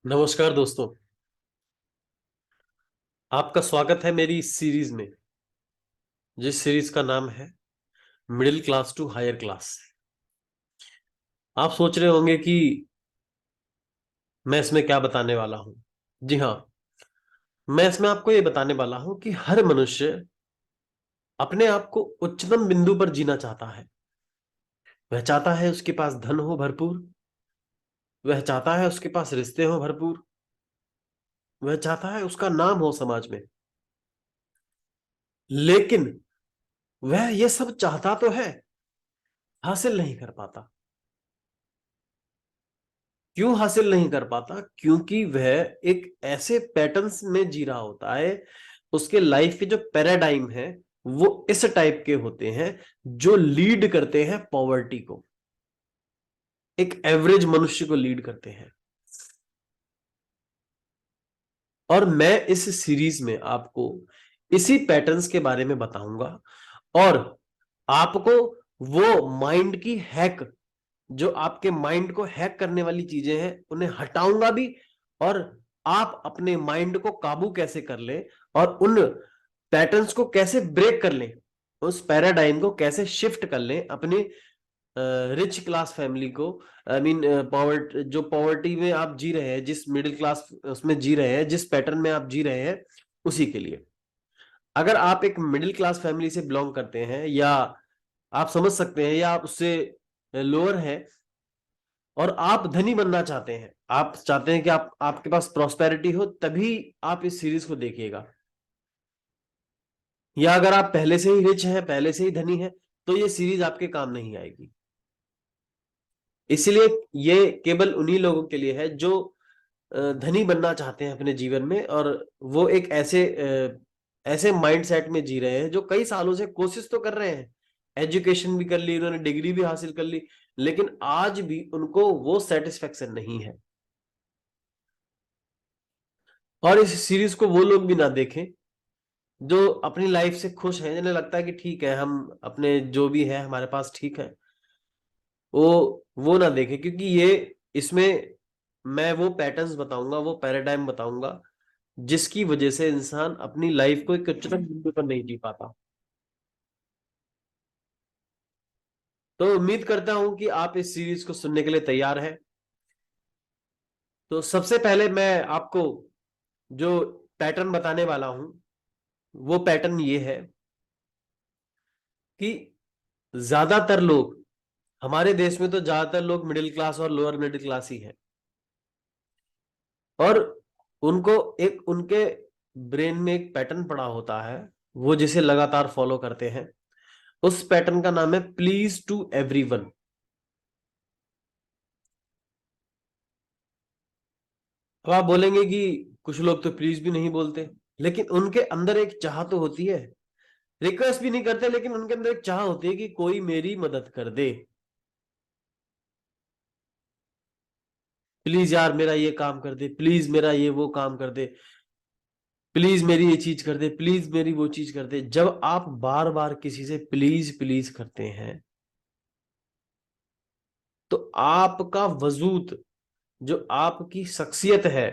नमस्कार दोस्तों। आपका स्वागत है मेरी इस सीरीज में, जिस सीरीज का नाम है middle class to higher class. आप सोच रहे होंगे कि मैं इसमें क्या बताने वाला हूं। जी हाँ, मैं इसमें आपको ये बताने वाला हूं कि हर मनुष्य अपने आप को उच्चतम बिंदु पर जीना चाहता है। वह चाहता है उसके पास धन हो भरपूर, वह चाहता है उसके पास रिश्ते हो भरपूर, वह चाहता है उसका नाम हो समाज में। लेकिन वह ये सब चाहता तो है, हासिल नहीं कर पाता। क्यों हासिल नहीं कर पाता? क्योंकि वह एक ऐसे पैटर्न्स में जी रहा होता है। उसके लाइफ के जो पैराडाइम है वो इस टाइप के होते हैं जो लीड करते हैं पॉवर्टी को, एक एवरेज मनुष्य को लीड करते हैं। और मैं इस सीरीज में आपको इसी पैटर्न्स के बारे में बताऊंगा और आपको वो माइंड की हैक, जो आपके माइंड को हैक करने वाली चीजें हैं, उन्हें हटाऊंगा भी। और आप अपने माइंड को काबू कैसे कर लें और उन पैटर्न्स को कैसे ब्रेक कर लें, उस पैराडाइम को कैसे शिफ्ट कर लें अपनी रिच क्लास फैमिली को। आई मीन जो पॉवर्टी में आप जी रहे हैं, जिस मिडिल क्लास उसमें जी रहे हैं, जिस पैटर्न में आप जी रहे हैं, उसी के लिए। अगर आप एक मिडिल क्लास फैमिली से बिलोंग करते हैं, या आप समझ सकते हैं, या आप उससे लोअर है और आप धनी बनना चाहते हैं, आप चाहते हैं कि आपके पास प्रॉस्पेरिटी हो, तभी आप इस सीरीज को देखिएगा। या अगर आप पहले से ही रिच हैं, पहले से ही धनी हैं, तो ये सीरीज आपके काम नहीं आएगी। इसलिए ये केवल उन्हीं लोगों के लिए है जो धनी बनना चाहते हैं अपने जीवन में, और वो एक ऐसे माइंडसेट में जी रहे हैं जो कई सालों से कोशिश तो कर रहे हैं, एजुकेशन भी कर ली उन्होंने, डिग्री भी हासिल कर ली, लेकिन आज भी उनको वो सेटिस्फेक्शन नहीं है। और इस सीरीज को वो लोग भी ना देखें जो अपनी लाइफ से खुश हैं, जिन्हें लगता है कि ठीक है, हम अपने जो भी है हमारे पास ठीक है, वो ना देखें। क्योंकि ये इसमें मैं वो पैटर्न्स बताऊंगा, वो पैराडाइम बताऊंगा जिसकी वजह से इंसान अपनी लाइफ को एक उच्चतम बिंदु पर नहीं जी पाता। तो उम्मीद करता हूं कि आप इस सीरीज को सुनने के लिए तैयार हैं। तो सबसे पहले मैं आपको जो पैटर्न बताने वाला हूं, वो पैटर्न ये है कि ज्यादातर लोग, हमारे देश में तो ज्यादातर लोग मिडिल क्लास और लोअर मिडिल क्लास ही हैं, और उनको एक उनके ब्रेन में एक पैटर्न पड़ा होता है, वो जिसे लगातार फॉलो करते हैं। उस पैटर्न का नाम है प्लीज टू एवरीवन। अब आप बोलेंगे कि कुछ लोग तो प्लीज भी नहीं बोलते, लेकिन उनके अंदर एक चाह तो होती है। रिक्वेस्ट भी नहीं करते, लेकिन उनके अंदर एक चाह होती है कि कोई मेरी मदद कर दे, प्लीज यार मेरा ये काम कर दे, प्लीज मेरा ये वो काम कर दे, प्लीज मेरी ये चीज कर दे, प्लीज मेरी वो चीज कर दे। जब आप बार बार किसी से प्लीज प्लीज करते हैं, तो आपका वजूद, जो आपकी शख्सियत है,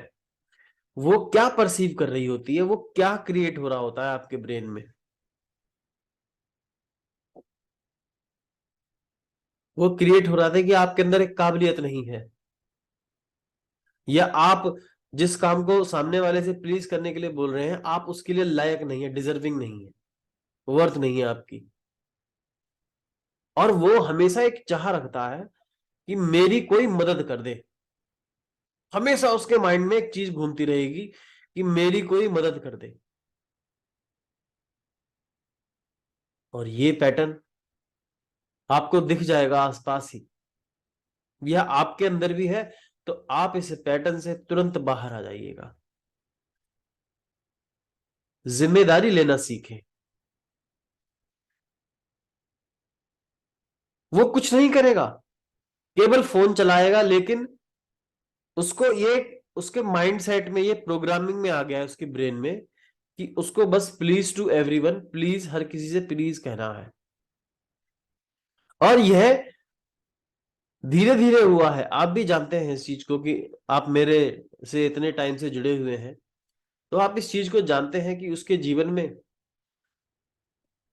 वो क्या परसीव कर रही होती है, वो क्या क्रिएट हो रहा होता है आपके ब्रेन में। वो क्रिएट हो रहा था कि आपके अंदर एक काबिलियत नहीं है, या आप जिस काम को सामने वाले से प्लीज करने के लिए बोल रहे हैं, आप उसके लिए लायक नहीं है, डिजर्विंग नहीं है, वर्थ नहीं है आपकी। और वो हमेशा एक चाह रखता है कि मेरी कोई मदद कर दे। हमेशा उसके माइंड में एक चीज घूमती रहेगी कि मेरी कोई मदद कर दे। और ये पैटर्न आपको दिख जाएगा आसपास ही, यह आपके अंदर भी है। तो आप इस पैटर्न से तुरंत बाहर आ जाइएगा, जिम्मेदारी लेना सीखें। वो कुछ नहीं करेगा, केवल फोन चलाएगा, लेकिन उसको ये, उसके माइंड सेट में ये प्रोग्रामिंग में आ गया है, उसके ब्रेन में, कि उसको बस प्लीज टू एवरीवन, प्लीज हर किसी से प्लीज कहना है। और यह धीरे धीरे हुआ है। आप भी जानते हैं इस चीज को कि आप मेरे से इतने टाइम से जुड़े हुए हैं, तो आप इस चीज को जानते हैं कि उसके जीवन में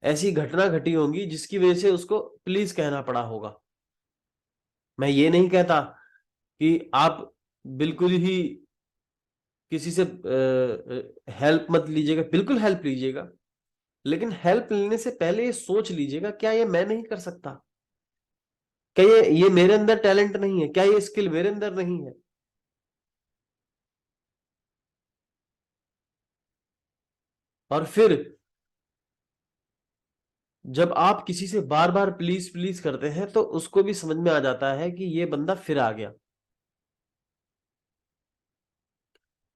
ऐसी घटना घटी होंगी जिसकी वजह से उसको प्लीज कहना पड़ा होगा। मैं ये नहीं कहता कि आप बिल्कुल ही किसी से हेल्प मत लीजिएगा, बिल्कुल हेल्प लीजिएगा, लेकिन हेल्प लेने से पहले ये सोच लीजिएगा क्या ये मैं नहीं कर सकता, क्या ये मेरे अंदर टैलेंट नहीं है, क्या ये स्किल मेरे अंदर नहीं है। और फिर जब आप किसी से बार बार प्लीज प्लीज करते हैं तो उसको भी समझ में आ जाता है कि ये बंदा फिर आ गया,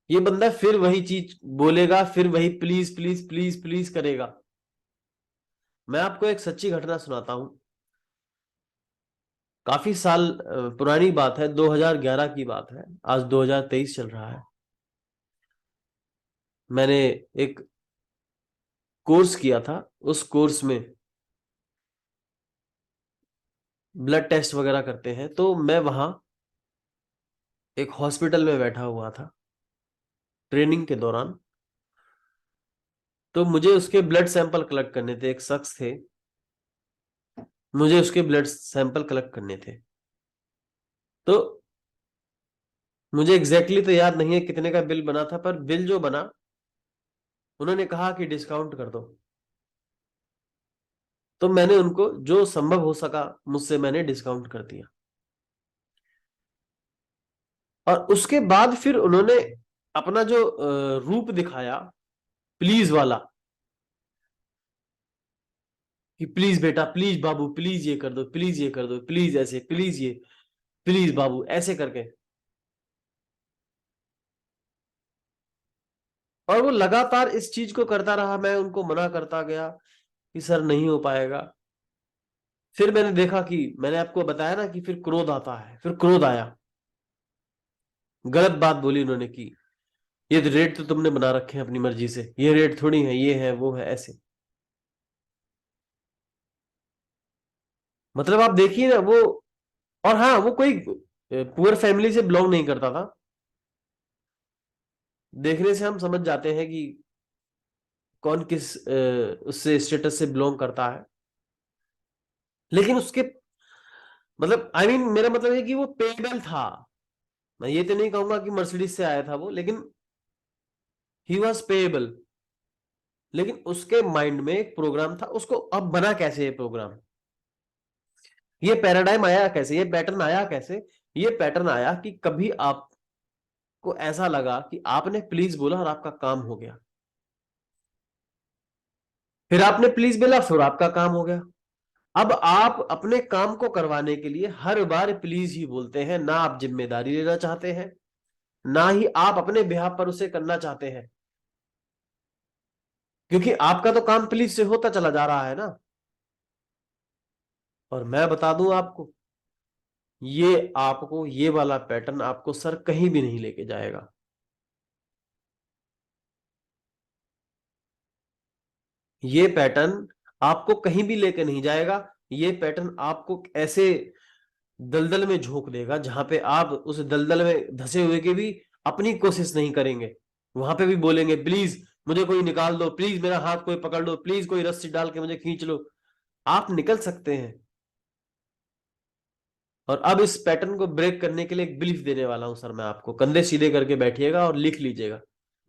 ये बंदा फिर वही चीज बोलेगा, फिर वही प्लीज प्लीज प्लीज प्लीज करेगा। मैं आपको एक सच्ची घटना सुनाता हूं। काफी साल पुरानी बात है, 2011 की बात है, आज 2023 चल रहा है। मैंने एक कोर्स किया था, उस कोर्स में ब्लड टेस्ट वगैरह करते हैं, तो मैं वहां एक हॉस्पिटल में बैठा हुआ था ट्रेनिंग के दौरान। तो मुझे उसके ब्लड सैंपल कलेक्ट करने थे, एक शख्स थे, मुझे उसके ब्लड सैंपल कलेक्ट करने थे। तो मुझे एग्जैक्टली तो याद नहीं है कितने का बिल बना था, पर बिल जो बना उन्होंने कहा कि डिस्काउंट कर दो। तो मैंने उनको जो संभव हो सका मुझसे मैंने डिस्काउंट कर दिया। और उसके बाद फिर उन्होंने अपना जो रूप दिखाया प्लीज वाला, कि प्लीज बेटा, प्लीज बाबू, प्लीज ये कर दो, प्लीज ये कर दो, प्लीज ऐसे, प्लीज ये, प्लीज बाबू, ऐसे करके। और वो लगातार इस चीज को करता रहा, मैं उनको मना करता गया कि सर नहीं हो पाएगा। फिर मैंने देखा कि मैंने आपको बताया ना कि फिर क्रोध आता है, फिर क्रोध आया, गलत बात बोली उन्होंने की ये रेट तो तुमने बना रखे हैं अपनी मर्जी से, ये रेट थोड़ी है, ये है वो है ऐसे। मतलब आप देखिए ना वो। और हाँ, वो कोई पुअर फैमिली से बिलोंग नहीं करता था, देखने से हम समझ जाते हैं कि कौन किस उससे स्टेटस से बिलोंग करता है। लेकिन उसके मतलब मेरा मतलब है कि वो पेबल था। मैं ये तो नहीं कहूंगा कि मर्सिडीज से आया था वो, लेकिन ही वॉज पेएबल। लेकिन उसके माइंड में एक प्रोग्राम था, उसको अब बना कैसे ये प्रोग्राम, ये पैराडाइम आया कैसे, ये पैटर्न आया कैसे। ये पैटर्न आया कि कभी आपको ऐसा लगा कि आपने प्लीज बोला और आपका काम हो गया, फिर आपने प्लीज बोला फिर आपका काम हो गया। अब आप अपने काम को करवाने के लिए हर बार प्लीज ही बोलते हैं, ना आप जिम्मेदारी लेना चाहते हैं, ना ही आप अपने बिहाफ पर उसे करना चाहते हैं, क्योंकि आपका तो काम प्लीज से होता चला जा रहा है ना। और मैं बता दूं आपको, ये वाला पैटर्न आपको सर कहीं भी नहीं लेके जाएगा। ये पैटर्न आपको कहीं भी लेके नहीं जाएगा। ये पैटर्न आपको ऐसे दलदल में झोंक देगा जहां पे आप उस दलदल में धंसे हुए के भी अपनी कोशिश नहीं करेंगे, वहां पे भी बोलेंगे प्लीज मुझे कोई निकाल दो, प्लीज मेरा हाथ कोई पकड़ लो, प्लीज कोई रस्सी डाल के मुझे खींच लो। आप निकल सकते हैं। और अब इस पैटर्न को ब्रेक करने के लिए एक बिलीफ देने वाला हूं सर मैं आपको, कंधे सीधे करके बैठिएगा और लिख लीजिएगा।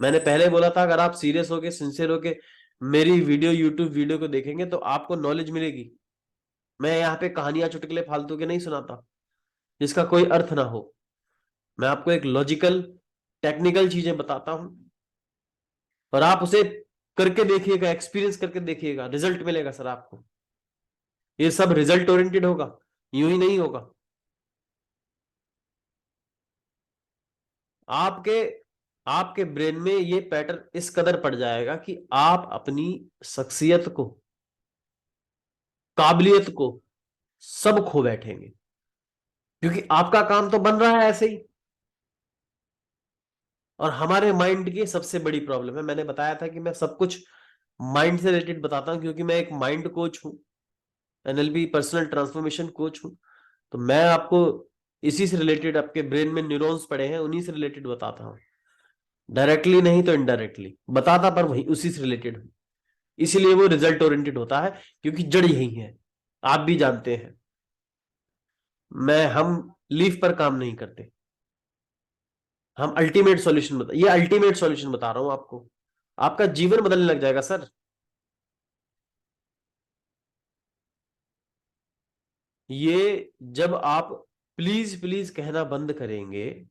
मैंने पहले बोला था अगर आप सीरियस होके सिंसियर होके मेरी वीडियो यूट्यूब वीडियो को देखेंगे तो आपको नॉलेज मिलेगी। मैं यहाँ पे कहानियां चुटकुले फालतू के नहीं सुनाता जिसका कोई अर्थ ना हो। मैं आपको एक लॉजिकल टेक्निकल चीजें बताता हूं और आप उसे करके देखिएगा, एक्सपीरियंस करके देखिएगा, रिजल्ट मिलेगा सर आपको। ये सब रिजल्ट ओरिएंटेड होगा, यूं ही नहीं होगा। आपके आपके ब्रेन में ये पैटर्न इस कदर पड़ जाएगा कि आप अपनी शख्सियत को, काबिलियत को सब खो बैठेंगे, क्योंकि आपका काम तो बन रहा है ऐसे ही। और हमारे माइंड की सबसे बड़ी प्रॉब्लम है, मैंने बताया था कि मैं सब कुछ माइंड से रिलेटेड बताता हूं क्योंकि मैं एक माइंड कोच हूं, एनएलपी पर्सनल ट्रांसफॉर्मेशन कोच हूं। तो मैं आपको इसी से रिलेटेड, आपके ब्रेन में न्यूरॉन्स पड़े हैं, उन्हीं से रिलेटेड बताता हूं, डायरेक्टली नहीं तो इनडायरेक्टली बताता, पर वही उसी से रिलेटेड हूं। इसीलिए वो रिजल्ट ओरिएंटेड होता है, क्योंकि जड़ यही है, आप भी जानते हैं। हम लीफ पर काम नहीं करते, हम अल्टीमेट सॉल्यूशन ये अल्टीमेट सॉल्यूशन बता रहा हूं आपको, आपका जीवन बदलने लग जाएगा सर। ये जब आप प्लीज प्लीज कहना बंद करेंगे,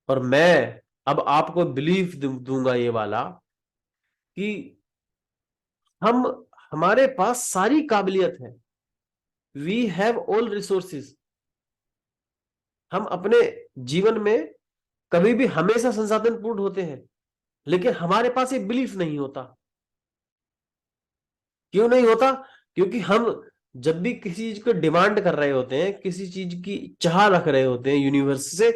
और मैं अब आपको बिलीफ दूंगा ये वाला, कि हम हमारे पास सारी काबिलियत है, वी हैव ऑल रिसोर्सेज। हम अपने जीवन में कभी भी हमेशा संसाधन पूर्ण होते हैं, लेकिन हमारे पास एक बिलीफ नहीं होता। क्यों नहीं होता? क्योंकि हम जब भी किसी चीज को डिमांड कर रहे होते हैं, किसी चीज की चाह रख रहे होते हैं यूनिवर्स से,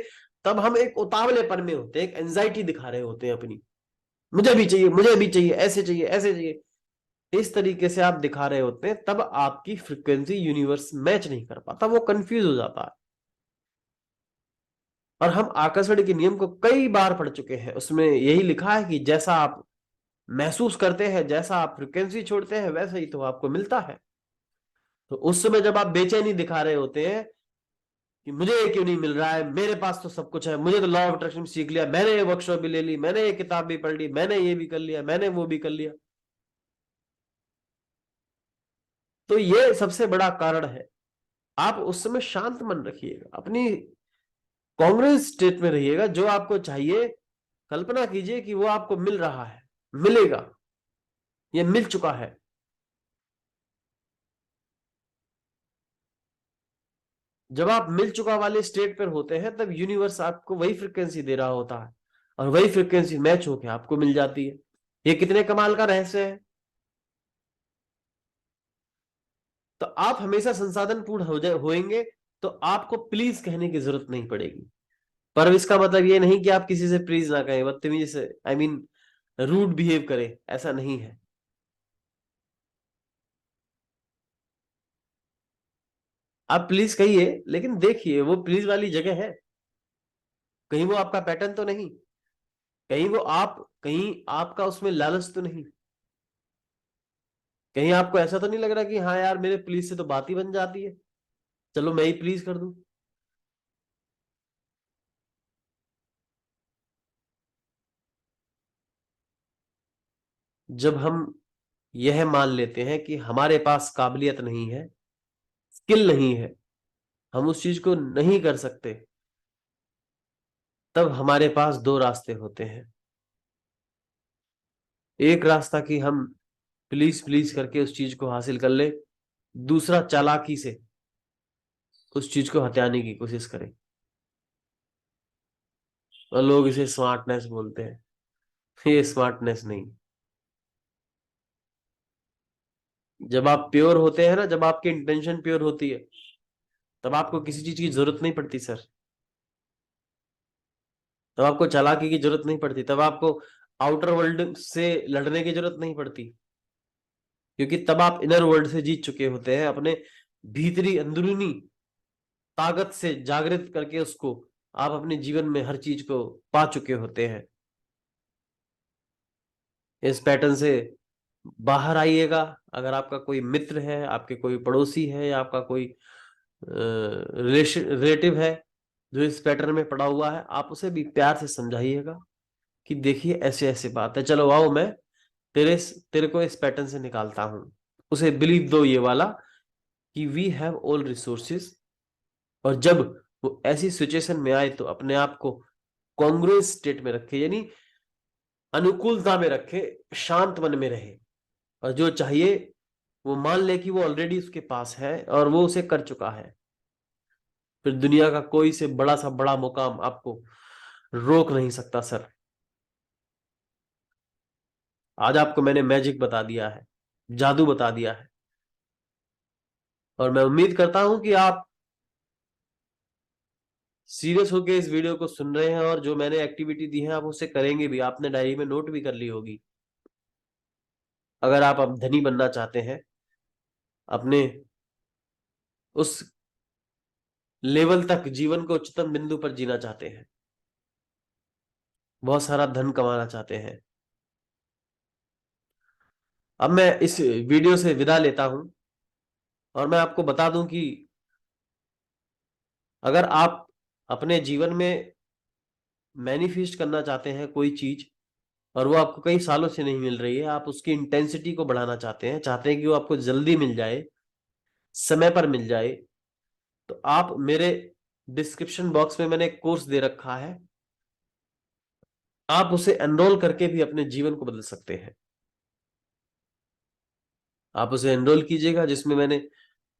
तब हम एक उतावलेपन में होते हैं, एक एंजाइटी दिखा रहे होते हैं अपनी, मुझे भी चाहिए, मुझे भी चाहिए, ऐसे चाहिए, ऐसे चाहिए। इस तरीके से आप दिखा रहे होते हैं, तब आपकी फ्रीक्वेंसी यूनिवर्स मैच नहीं कर पाता, वो कंफ्यूज हो जाता है। और हम आकर्षण के नियम को कई बार पढ़ चुके हैं, उसमें यही लिखा है कि जैसा आप महसूस करते हैं, जैसा आप फ्रिक्वेंसी छोड़ते हैं, वैसा ही तो आपको मिलता है। तो उस समय जब आप बेचैनी दिखा रहे होते हैं कि मुझे ये क्यों नहीं मिल रहा है, मेरे पास तो सब कुछ है, मुझे तो लॉ ऑफ अट्रैक्शन सीख लिया, मैंने ये वर्कशॉप भी ले ली, मैंने ये किताब भी पढ़ ली, मैंने ये भी कर लिया, मैंने वो भी कर लिया, तो ये सबसे बड़ा कारण है। आप उस समय शांत मन रखिएगा, अपनी कांग्रेस स्टेट में रहिएगा, जो आपको चाहिए कल्पना कीजिए कि वो आपको मिल रहा है, मिलेगा, ये मिल चुका है। जब आप मिल चुका वाले स्टेट पर होते हैं, तब यूनिवर्स आपको वही फ्रिक्वेंसी दे रहा होता है, और वही फ्रिक्वेंसी मैच होकर आपको मिल जाती है। ये कितने कमाल का रहस्य है। तो आप हमेशा संसाधन पूर्ण होएंगे, तो आपको प्लीज कहने की जरूरत नहीं पड़ेगी। पर इसका मतलब ये नहीं कि आप किसी से प्लीज ना कहें, बदतमीजी से, आई मीन रूड बिहेव करें, ऐसा नहीं है। आप प्लीज कहिए, लेकिन देखिए वो प्लीज वाली जगह है, कहीं वो आपका पैटर्न तो नहीं, कहीं आपका उसमें लालच तो नहीं, कहीं आपको ऐसा तो नहीं लग रहा कि हाँ यार मेरे प्लीज से तो बात ही बन जाती है, चलो मैं ही प्लीज कर दूं। जब हम यह मान लेते हैं कि हमारे पास काबिलियत नहीं है, स्किल नहीं है, हम उस चीज को नहीं कर सकते, तब हमारे पास दो रास्ते होते हैं। एक रास्ता कि हम प्लीज प्लीज करके उस चीज को हासिल कर ले, दूसरा चालाकी से उस चीज को हथियाने की कोशिश करें, और लोग इसे स्मार्टनेस बोलते हैं। ये स्मार्टनेस नहीं। जब आप प्योर होते हैं ना, जब आपकी इंटेंशन प्योर होती है, तब आपको किसी चीज की जरूरत नहीं पड़ती सर, तब आपको चालाकी की जरूरत नहीं पड़ती, तब आपको आउटर वर्ल्ड से लड़ने की जरूरत नहीं पड़ती, क्योंकि तब आप इनर वर्ल्ड से जीत चुके होते हैं, अपने भीतरी अंदरूनी ताकत से जागृत करके उसको आप अपने जीवन में हर चीज को पा चुके होते हैं। इस पैटर्न से बाहर आइएगा। अगर आपका कोई मित्र है, आपके कोई पड़ोसी है, या आपका कोई रिलेटिव है जो इस पैटर्न में पड़ा हुआ है, आप उसे भी प्यार से समझाइएगा कि देखिए ऐसे ऐसे बात है, चलो आओ मैं तेरे तेरे को इस पैटर्न से निकालता हूं। उसे बिलीव दो ये वाला, कि वी हैव ऑल रिसोर्सेज। और जब वो ऐसी सिचुएशन में आए, तो अपने आप को कॉन्ग्रुएंट स्टेट में रखे, यानी अनुकूलता में रखे, शांत मन में रहे, और जो चाहिए वो मान ले कि वो ऑलरेडी उसके पास है और वो उसे कर चुका है। फिर दुनिया का कोई से बड़ा सा बड़ा मुकाम आपको रोक नहीं सकता सर। आज आपको मैंने मैजिक बता दिया है, जादू बता दिया है, और मैं उम्मीद करता हूं कि आप सीरियस होकर इस वीडियो को सुन रहे हैं, और जो मैंने एक्टिविटी दी है आप उसे करेंगे भी, आपने डायरी में नोट भी कर ली होगी। अगर आप अब धनी बनना चाहते हैं, अपने उस लेवल तक, जीवन को उच्चतम बिंदु पर जीना चाहते हैं, बहुत सारा धन कमाना चाहते हैं। अब मैं इस वीडियो से विदा लेता हूं और मैं आपको बता दूं कि अगर आप अपने जीवन में मैनिफेस्ट करना चाहते हैं कोई चीज और वो आपको कई सालों से नहीं मिल रही है, आप उसकी इंटेंसिटी को बढ़ाना चाहते हैं कि वो आपको जल्दी मिल जाए, समय पर मिल जाए, तो आप मेरे डिस्क्रिप्शन बॉक्स में मैंने एक कोर्स दे रखा है, आप उसे एनरोल करके भी अपने जीवन को बदल सकते हैं। आप उसे एनरोल कीजिएगा, जिसमें मैंने,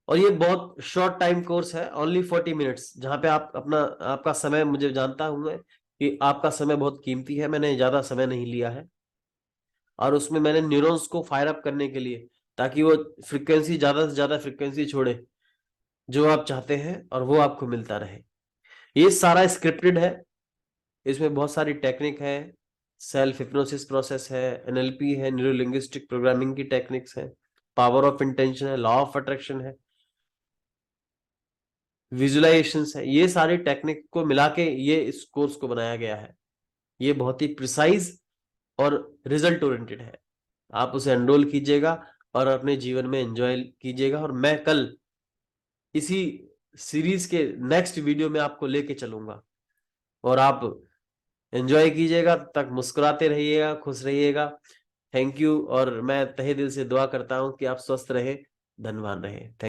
और ये बहुत शॉर्ट टाइम कोर्स है, ओनली 40 मिनट्स, जहां पे आप अपना, आपका समय, मुझे जानता हूं मैं कि आपका समय बहुत कीमती है, मैंने ज्यादा समय नहीं लिया है, और उसमें मैंने न्यूरॉन्स को फायर अप करने के लिए, ताकि वो फ्रीक्वेंसी, ज्यादा से ज्यादा फ्रीक्वेंसी छोड़े जो आप चाहते हैं, और वो आपको मिलता रहे। ये सारा स्क्रिप्टेड है, इसमें बहुत सारी टेक्निक है, सेल्फ हिप्नोसिस प्रोसेस है, एनएलपी है, न्यूरो लिंग्विस्टिक प्रोग्रामिंग की टेक्निक्स है, पावर ऑफ इंटेंशन है, लॉ ऑफ अट्रैक्शन है, विजुअलाइजेशंस है, ये सारी टेक्निक को मिला के ये इस कोर्स को बनाया गया है। ये बहुत ही प्रिसाइज और रिजल्ट ओरिएंटेड है। आप उसे एनरोल कीजिएगा और अपने जीवन में एंजॉय कीजिएगा, और मैं कल इसी सीरीज के नेक्स्ट वीडियो में आपको लेके चलूंगा, और आप एंजॉय कीजिएगा, तब तक मुस्कुराते रहिएगा, खुश रहिएगा। थैंक यू, और मैं तहे दिल से दुआ करता हूं कि आप स्वस्थ रहे, धनवान रहे।